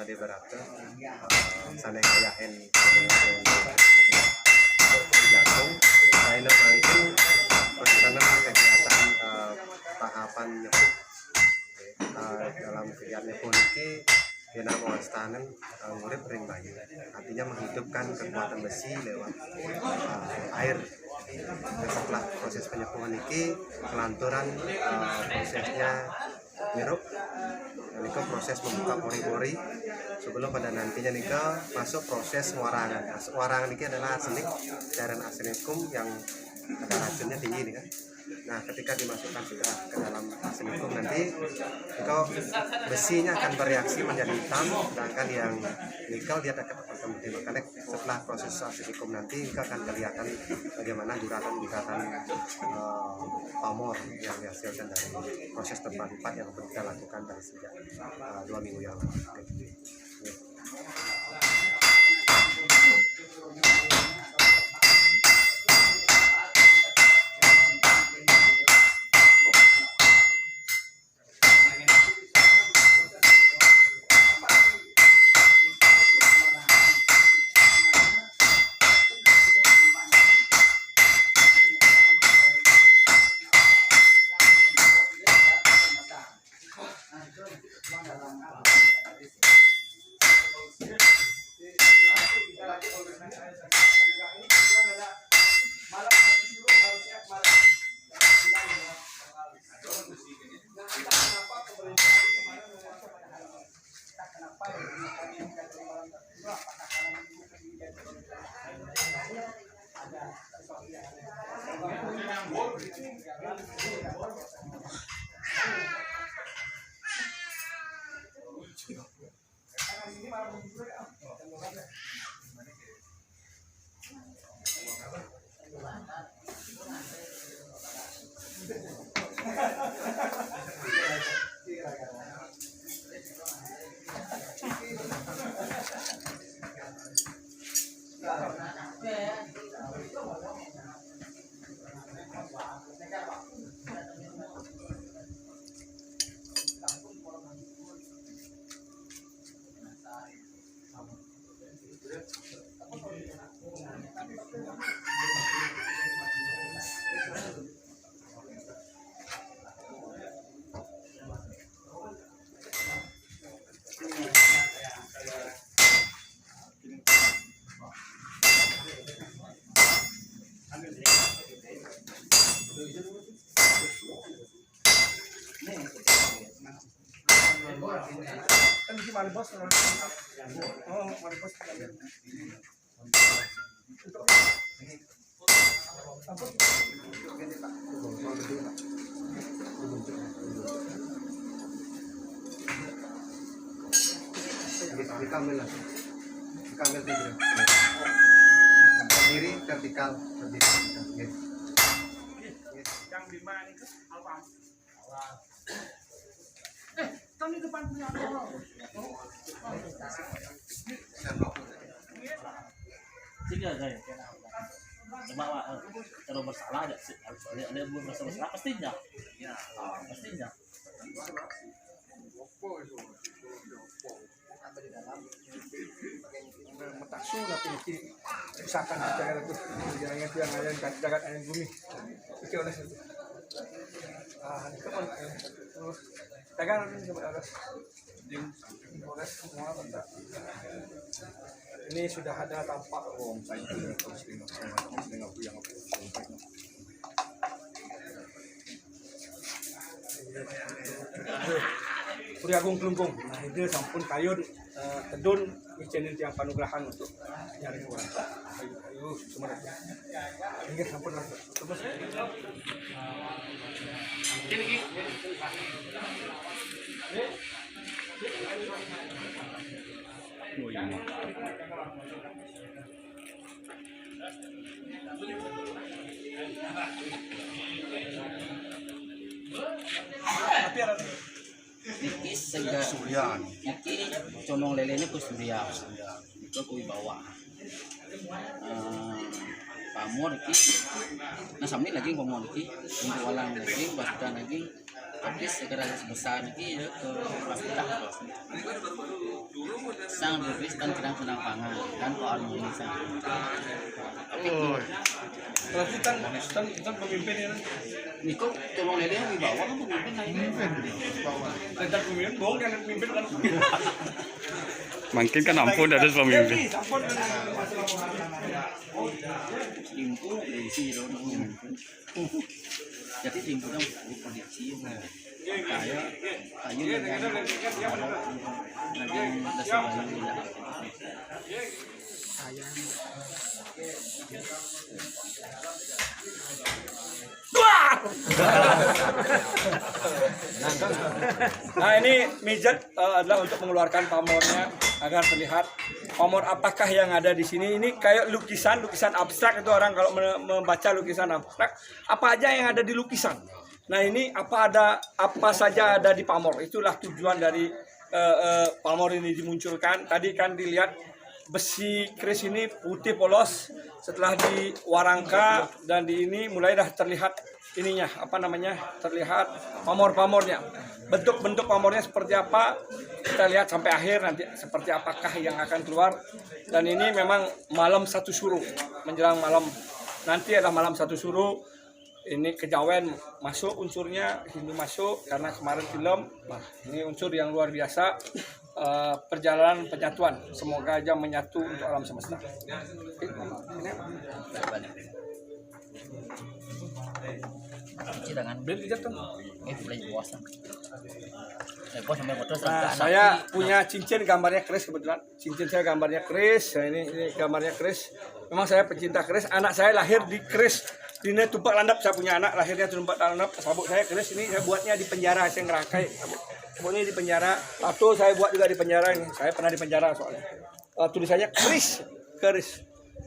karena dia berat sana kayahin jantung lain mungkin perjalanan kegiatan tahapan dalam kegiatan polisi kena mewastanan murid ring bayu artinya menghidupkan kekuatan besi lewat air. Setelah proses penyepuhan ini kelanturan prosesnya nyeruk ini proses membuka pori-pori sebelum pada nantinya nih masuk proses warangan. Warangan ini adalah arsenik, cairan arsenikum yang ada racunnya tinggi nih kan. Nah, ketika dimasukkan sudah ke dalam arsenikum nanti besinya akan bereaksi menjadi hitam, sedangkan yang nikel dia akan putih. Makanya setelah proses arsenikum nanti akan kelihatan bagaimana guratan pamor yang dihasilkan dari proses tempat yang kita lakukan dari sejak 2 minggu yang lalu. Kamera tidur kiri vertikal yang di mana itu apa? Kami depan punya orang. Tiga saya. Coba kalau bersalah ada bersalah pastinya. Ya, pastinya. Matasu tapi misalkan cara itu jangan itu yang ada jagat ayam bumi itu oleh itu kapan dagang ini coba atas boleh semua benda ini sudah ada tampak saya terus dengan aku yang Puri Agung Kelungkung. Nah, itu sampun kayu tedun channel tiang panugrahan untuk nyari orang. Ayo semua. Ini sampun terus. Ini. Oh iya. Tapi ada Iki sega Suryan. Iki comong lelenya ku Surya. Itu ku bawa. Pamor iki. Nah sambil lagi pamor iki. Untuk walang lagi basta lagi habis segera sebesar ini ya ke hospital sang berbis dan kena pangan dan soal ini sang Berarti kan pemimpin ya. Niko tolong lele yang dibawa kan pemimpin Tentang pemimpin bohong yang pemimpin kan. Makin kan ampun ada pemimpin. Ampun. timpu isi dong jadi timpu dong produksi kayak kayu lagi dasar Nah ini mijat adalah untuk mengeluarkan pamornya agar terlihat pamor apakah yang ada di sini. Ini kayak lukisan abstrak, itu orang kalau membaca lukisan abstrak apa aja yang ada di lukisan. Nah ini apa saja ada di pamor, itulah tujuan dari pamor ini dimunculkan. Tadi kan dilihat besi keris ini putih polos, setelah diwarangka dan di ini mulai dah terlihat ininya terlihat pamor-pamornya, bentuk-bentuk pamornya seperti apa kita lihat sampai akhir nanti seperti apakah yang akan keluar. Dan ini memang malam satu suruh, menjelang malam nanti adalah malam satu suruh. Ini kejawen masuk unsurnya, Hindu masuk karena kemarin film. Nah, ini unsur yang luar biasa. Perjalanan penyatuan, semoga aja menyatu untuk alam semesta. jangan Beli jatuh. mulai puasa sampai foto Nah, saya punya cincin gambarnya keris kebetulan. Cincin saya gambarnya keris. Nah, ini gambarnya keris. Memang saya pecinta keris. Anak saya lahir di keris. Ini tumpak landap. Saya punya anak lahirnya tumpak landap. Sabuk saya keris ini saya buatnya di penjara. Saya ngerakai. Sabuknya di penjara. Tato saya buat juga di penjara ini. Saya pernah di penjara soalnya. Tulisannya keris.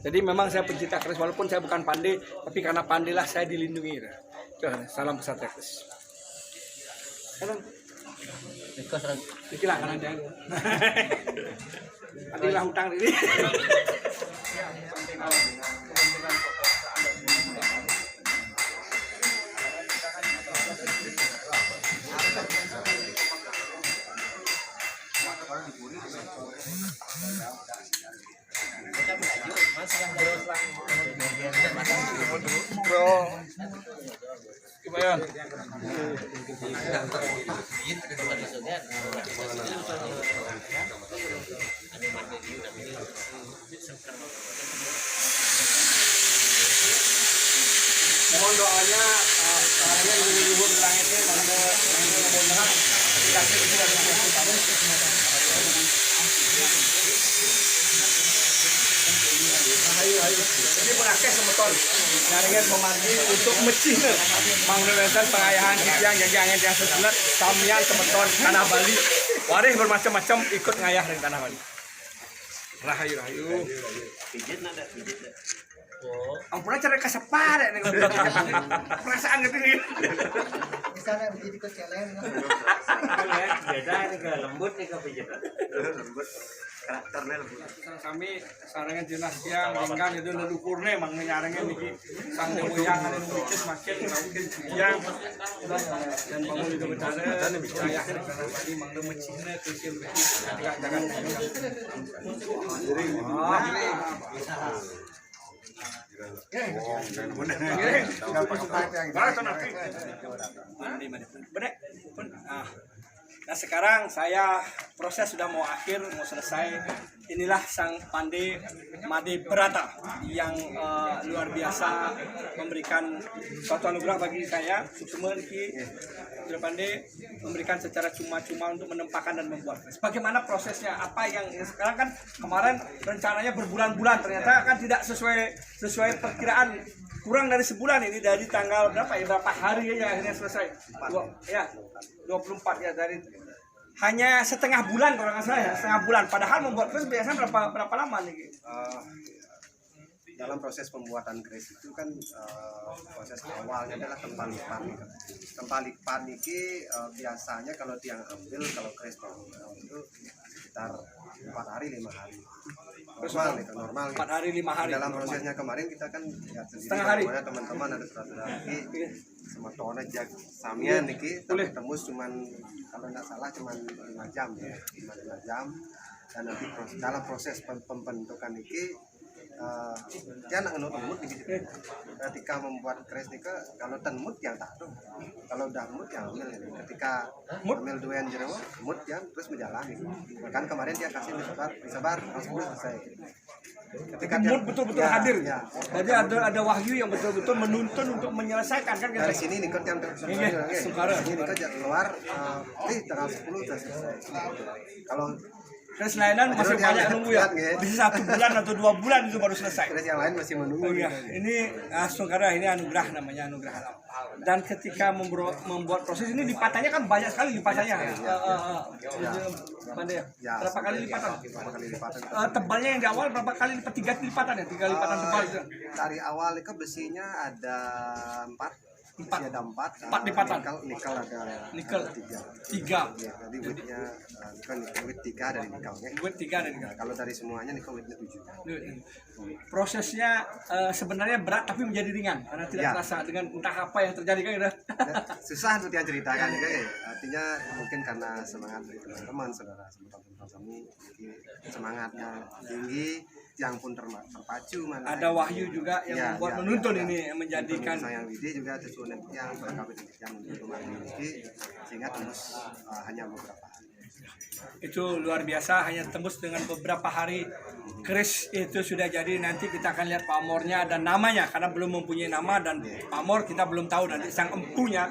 Jadi memang saya pencinta keris walaupun saya bukan pandai, tapi karena pandailah saya dilindungi. Salam pesantren keris. Ikilah kan ada. Adilah hutang ini. Bro. Gimana? Mohon doanya caranya luhur langitnya mangga mohon kasih kita ayo. Jadi berakeh semeton. Ngarengen memanggil untuk mecih mangnewesan pengayahan yang jangan yang sesulat samian semeton tanah Bali. Warih bermacam-macam ikut ngayah dari tanah Bali. Rahayu. Pijit nada. Ampun cara kasepar nih perasaan gitu. Misalnya begitu ke celeng. beda ini ke lembut nih ke pijit lembut karakternya lembut. Kami sarangan jelas yang linggan itu leluhurnya mang nyarangan niki sang moyang ada nulis makin mungkin yang dan bangun itu bencana saya tadi mang mecihna kecil jangan Nah sekarang saya proses sudah mau akhir, mau selesai. Inilah sang Pandey Made Brata yang luar biasa memberikan suatu anugerah bagi saya. Sukma Ki Pandey memberikan secara cuma-cuma untuk menempahkan dan membuat. Bagaimana prosesnya? Apa yang sekarang kan kemarin rencananya berbulan-bulan, ternyata kan tidak sesuai perkiraan. Kurang dari sebulan ini, dari tanggal berapa ya, berapa hari ya akhirnya selesai. 24 ya, dari hanya setengah bulan kalau nggak salah ya, setengah bulan. Padahal membuat keris biasanya berapa lama nih? dalam proses pembuatan keris itu kan proses awalnya adalah tempalipan. Tempalipan ini biasanya kalau tiang ambil, kalau keris bangunan itu sekitar 4 hari 5 hari. Normal. 4 hari 5 hari. Dalam prosesnya kemarin kita kan lihat sendiri Setengah hari. bagaimana teman-teman ada saudara lagi sama tona jak samian niki tapi tembus cuman kalau tidak salah cuman 5 jam ya, 5 jam. Dan nanti dalam proses pembentukan niki dia nak ngemut di situ. Ketika membuat keris nika kalau tenmut yang tak tuh. Kalau udah mut yang ambil ini. Ketika ambil dua jero mut yang terus menjalani. Kan kemarin dia kasih disabar langsung selesai. Ketika mood betul-betul hadir. Ya. Jadi ada wahyu yang betul-betul menuntun untuk menyelesaikan kan Dari sini nikot yang Sukara. Ini nikot yang keluar tanggal 10 sudah selesai. Kalau Keris layanan masih banyak nunggu ya. Bisa 1 bulan atau 2 bulan itu baru selesai. keris yang lain masih menunggu. Iya, ini Sungkara ini anugerah namanya anugerah alam. Dan ketika membuat proses ini lipatanya kan banyak sekali lipatanya. Ya, Berapa kali lipatan? Berapa kali lipatan? Tebalnya yang di awal berapa kali lipat? 3 lipatan ya? 3 lipatan tebal itu. Dari awal itu besinya ada 4. Besi ada 4. 4 lipatan. Nikel ada Nikel 3. 3. Ya, jadi widthnya kan width 3 dari nikelnya. Buat 3 dan 3. Kalau dari semuanya nikel widthnya 7. Prosesnya sebenarnya berat tapi menjadi ringan karena tidak Ya. terasa dengan entah apa yang terjadi kan udah. Susah untuk dia ceritakan juga ya. Artinya mungkin karena semangat dari teman-teman, saudara kami semangatnya tinggi, yang pun terpacu mana. Ada wahyu juga yang membuat menuntun ini yang menjadikan Sayang Widi juga tujuan yang berkabut yang untuk Widi sehingga tembus hanya beberapa hari. itu luar biasa, hanya tembus dengan beberapa hari keris itu sudah jadi. Nanti kita akan lihat pamornya dan namanya karena belum mempunyai nama, dan pamor kita belum tahu. Nanti sang empunya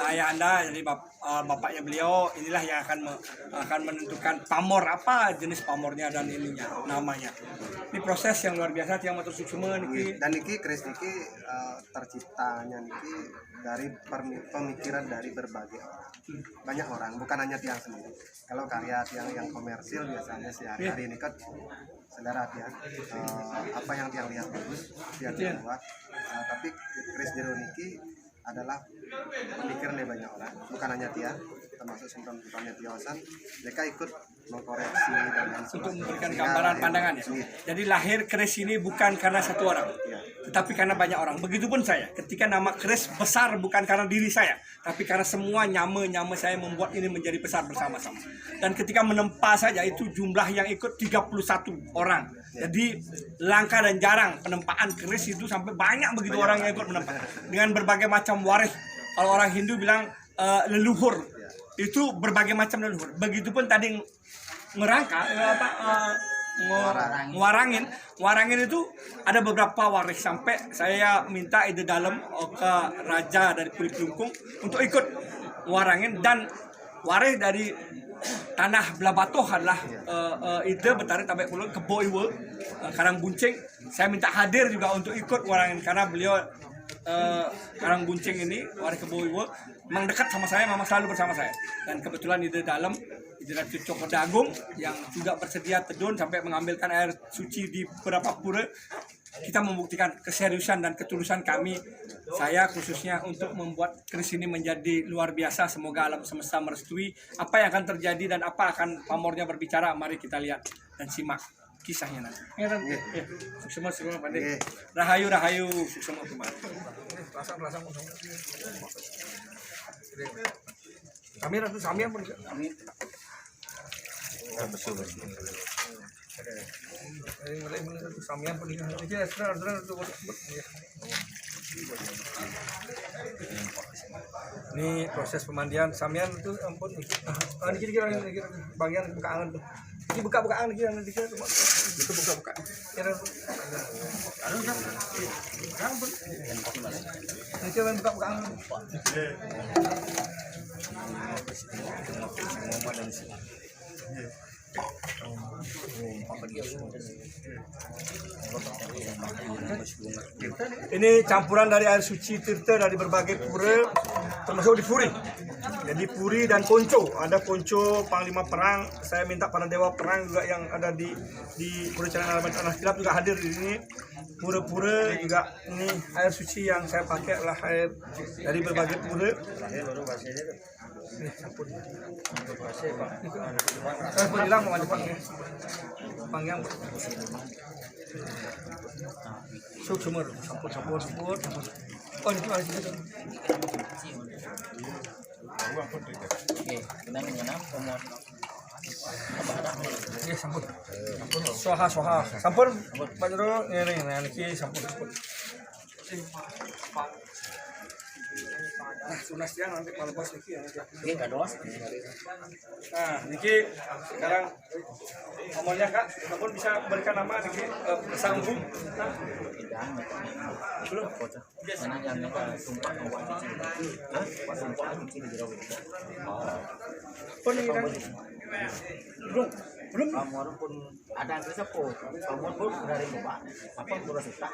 ayah anda, jadi bapaknya beliau inilah yang akan menentukan pamor apa jenis pamornya dan ininya namanya. Ini proses yang luar biasa yang matur suksema niki. Dan niki keris niki terciptanya niki dari pemikiran dari berbagai orang, banyak orang, bukan hanya tiang sendiri. Kalau karya tiang yang komersil biasanya sehari-hari ini kan saudara tiang apa yang tiang lihat bagus tiang buat, tapi keris jero niki adalah pemikiran dari banyak orang, bukan hanya tiang, termasuk simptom-simptomnya tiosan. Mereka ikut mengkoreksi dan lain Untuk memberikan gambaran pandangan ya. Jadi lahir keris ini bukan karena satu orang, tetapi karena banyak orang. Begitupun saya, ketika nama keris besar bukan karena diri saya, tapi karena semua nyama saya membuat ini menjadi besar bersama-sama. Dan ketika menempa saja itu jumlah yang ikut 31 orang. Jadi langka dan jarang penempaan keris itu sampai banyak begitu orang yang ikut menempa dengan berbagai macam waris. Kalau orang Hindu bilang leluhur, itu berbagai macam leluhur. Begitupun tadi ngerangka warangin itu ada beberapa waris, sampai saya minta ide dalam ke raja dari Pulik Lungkung untuk ikut warangin, dan waris dari tanah Blabatoh adalah ide Betari Tabek Pulau Kebo Iwe Karang Buncing. Saya minta hadir juga untuk ikut warangin karena beliau Karang Buncing ini waris Kebo Iwe memang dekat sama saya, memang selalu bersama saya. Dan kebetulan ide dalam Ide Coko Dagung yang juga bersedia tedun sampai mengambilkan air suci di beberapa pura. Kita membuktikan keseriusan dan ketulusan kami, saya khususnya, untuk membuat keris ini menjadi luar biasa. Semoga alam semesta merestui apa yang akan terjadi dan apa akan pamornya berbicara. Mari kita lihat dan simak kisahnya nanti. Suksema pandai. Rahayu suksema kemana? Rasang. Kamera tuh samia pun kami. betul. Ini proses pemandian samian itu ampun nih. Dikit bagian bukaan tuh. Ini buka-bukaan dikit itu buka-buka. Kira ampun. Ini coba buka-bukaan. Ini campuran dari air suci tirta dari berbagai pura, termasuk di Puri. Jadi puri dan ponco, ada ponco panglima perang. Saya minta para dewa perang juga yang ada di Pura Calangan Alaman Tanah Kilap juga hadir di sini. Pura-pura juga ini air suci yang saya pakai adalah air dari berbagai pura. Ini sampun. Saya bilang mau Pak. Panjang. Sumur, sampun. Oh, ini masih gitu. Oke, kita menyenam pamor. Ya sampun. Soha. Sampun. Pak Jero ini sampun. Nah, tunas dia nanti kalau bos niki ya. Oke, kados. Nah, niki sekarang nomornya Kak, sampun bisa berikan nama niki sambung. Nah, belum. Karena yang kita sumpah bahwa sumpah di jero. Pun ini kan belum. Pamor pun ada yang disebut. Pamor pun dari bapak. Apa pura suta.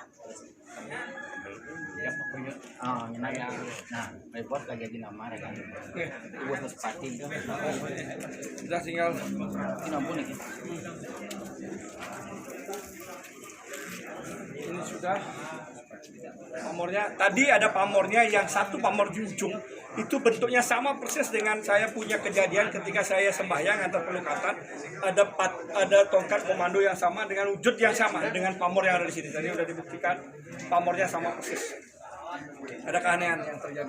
Nyenang. Nah, report lagi di nama rekan. Ibu Sepati. Sudah tinggal Ini ampun nih. ini sudah pamornya. Tadi ada pamornya yang satu pamor di ujung itu bentuknya sama persis dengan saya punya kejadian ketika saya sembahyang atau pelukatan. Ada tongkat komando yang sama dengan wujud yang sama dengan pamor yang ada di sini. Tadi sudah dibuktikan pamornya sama persis. Ada keanehan yang terjadi.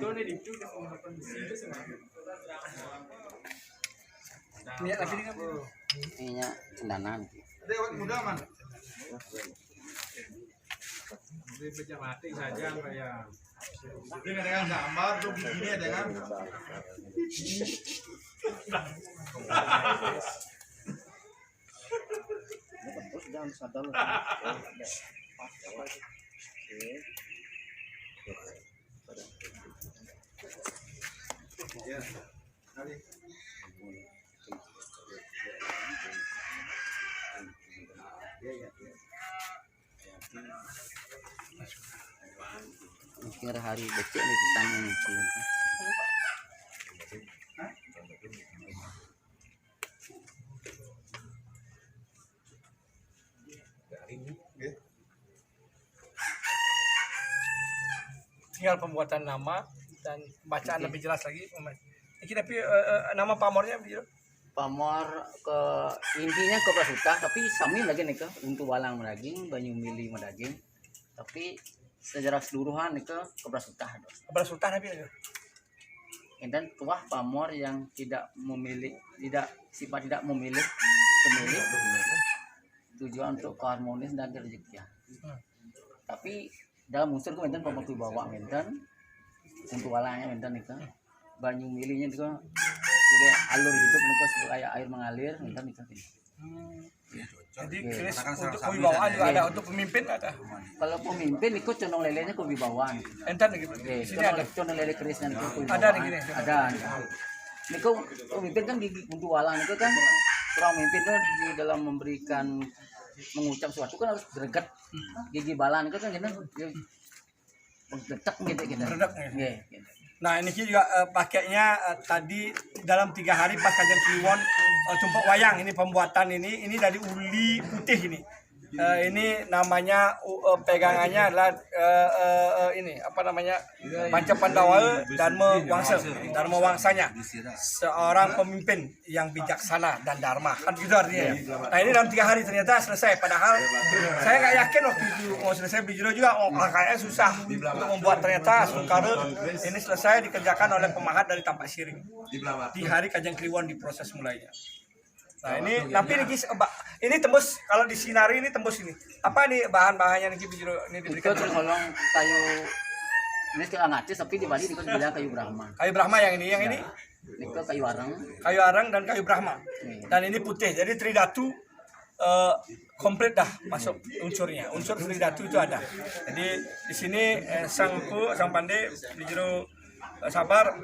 Ini lagi ini kan. Ininya cendanan. Mati saja kayak dengan gambar tuh begini ada kan Jangan sadar. Mungkin hari becek nih kita mungkin. Tinggal pembuatan nama dan bacaan lebih jelas lagi. Ini tapi nama pamornya begitu. Pamor ke intinya ke Prasuta tapi sami lagi nih ke untuk walang medaging banyu mili medaging tapi sejarah keseluruhan nih ke Prasuta Kepada Sultan tapi ya. dan tuah pamor yang tidak memilih tidak memilih pemilik tujuan untuk keharmonis dan rezeki tapi dalam unsur ke menten pamor bawa menten untuk walangnya menten nih ke banyu milinya itu sebagai alur hidup mereka sebagai air mengalir menten nih Jadi keris untuk kewibawaan juga ada, untuk pemimpin ada. kalau pemimpin ikut condong lelenya kewibawaan Enten gitu. Oke, Sini ada. condong lele kerisnya Ada di gini. ada niku pemimpin kan di untuk walang itu kan orang pemimpin tuh di dalam memberikan mengucap sesuatu kan harus greget gigi balan itu kan gitu bergetak gitu Bergetak, ya. Gitu. Nah ini juga pakainya tadi dalam 3 hari pas kajian Kliwon tumpuk wayang ini pembuatan ini dari uli putih ini. Ini namanya pegangannya adalah ini apa namanya Panca Pandawa Dharma Wangsa, Dharma Wangsanya, seorang pemimpin yang bijaksana dan dharma kan gitu artinya. Nah ini dalam 3 hari ternyata selesai. Padahal saya nggak yakin waktu itu mau selesai Bijiro juga kayaknya susah untuk membuat, ternyata Sungkara ini selesai dikerjakan oleh pemahat dari Tampak Siring di hari kajian Kliwon diproses mulainya. Nah ini tapi ini tembus kalau disinari ini tembus ini. Apa nih bahan-bahannya nih Bijiro ini Itu diberikan? tergolong kayu ini kayu ngacis tapi di Bali itu dibilang kayu Brahma. Kayu Brahma yang ini Itu kayu arang. Kayu arang dan kayu Brahma. Dan ini putih. Jadi Tridatu komplit dah masuk unsurnya. Unsur Tridatu itu ada. Jadi di sini sang pandai Bijiro sabar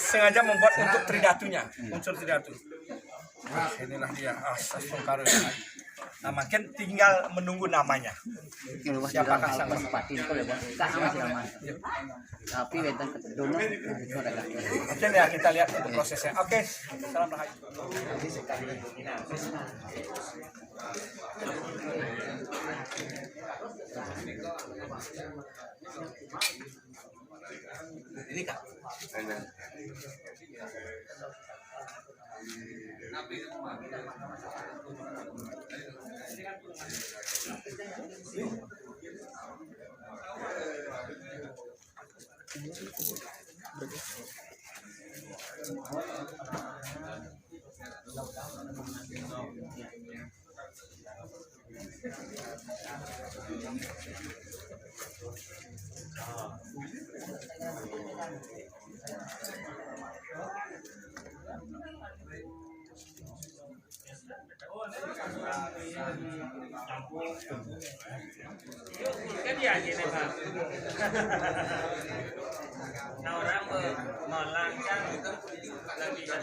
sengaja membuat untuk Tridatunya, unsur Tridatu. Inilah dia asas Sungkara. Nah, makin tinggal menunggu namanya. Kalau Siapa bilang kasang? hal seperti itu ya, Bang. Tak masih lama. Tapi wenten ketedono itu ada gak. Oke ya, kita lihat untuk prosesnya. Oke, salam rahayu. Ini Kak. Cái gì vậy này Pak? Nah orang melangkah lagi 1,5.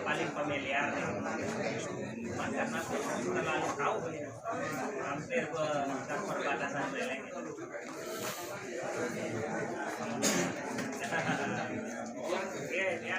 Paling familiar nih. Karena terlalu tahu hampir ke perbatasan leleng. Oke, ya.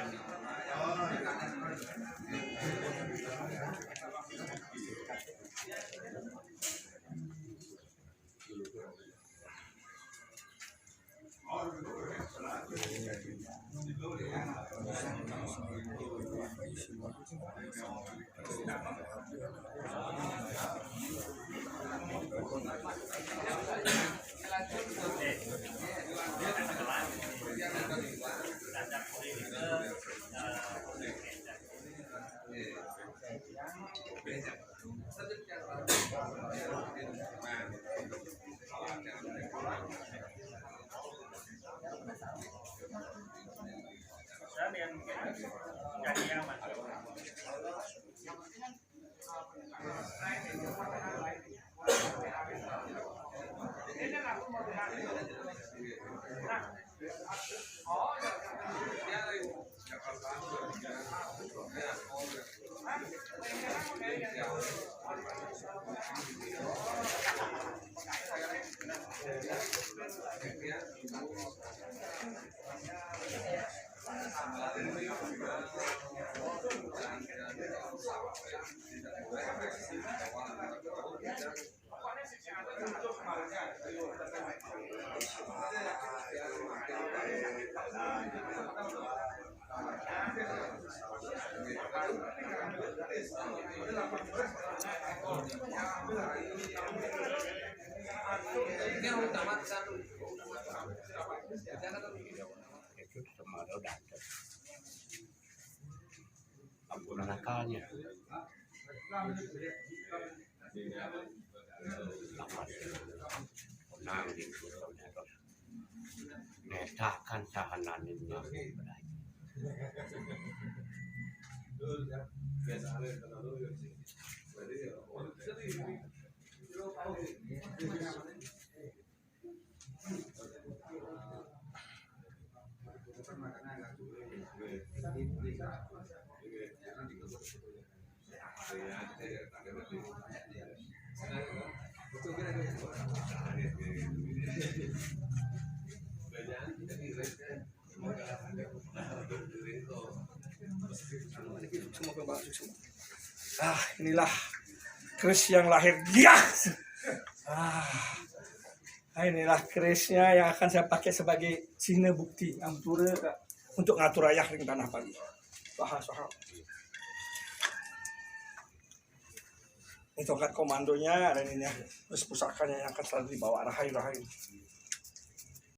Ampunan akalnya. Nang di netakan tahanannya. Inilah keris yang lahir dia. Inilah kerisnya yang akan saya pakai sebagai sina bukti ampura untuk ngatur ayah di tanah Bali. Bahasa. Ini tongkat komandonya dan ini terus pusakanya yang akan selalu dibawa rahayu.